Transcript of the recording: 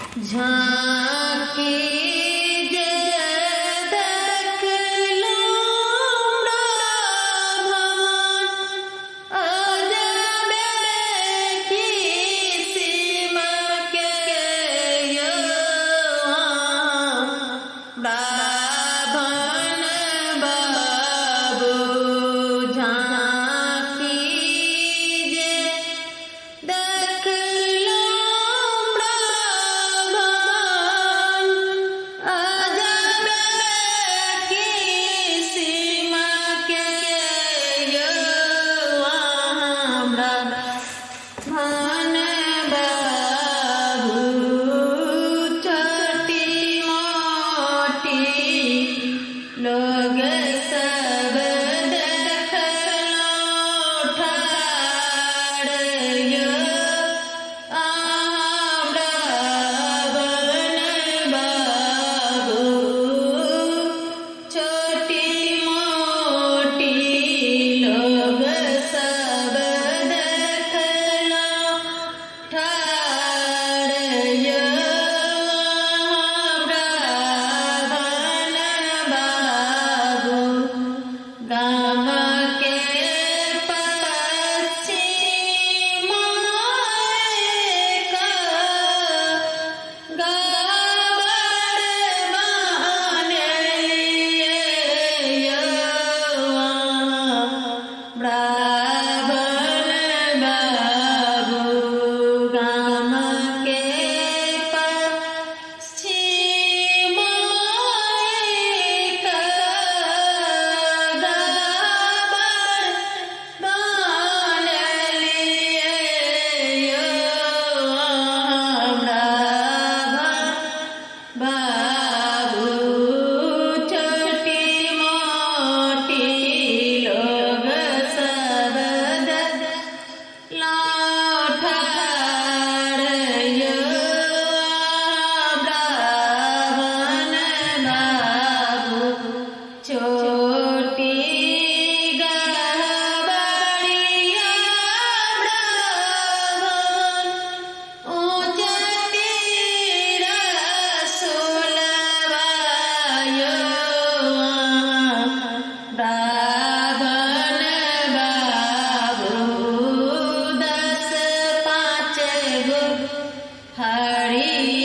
झांकी जे देखलू भवन अजबे किस्म के ब्राह्मण बाबू झांकी जे देखलू मन बाबू छोटी मोटी लोग सब देखलो ठाड़ ब्राह्मण बाबू छोटी मोटी लोग सब देखलो ठाड़ ब्राह्मण बाबू गाम के पश्चिम का गाबर बानलिए ब्राह्मण बाबू गाम के पश्चिम का गाबर बानलिए ब्राह्मण बाबू छोटी मोटी लोग सब ठाड़ ब्राह्मण बाबू छोटी गहबड़िया ब्राह्मण ऊंच तीर सुलवायो ब्राह्मण बाबू 10 5 गो हरी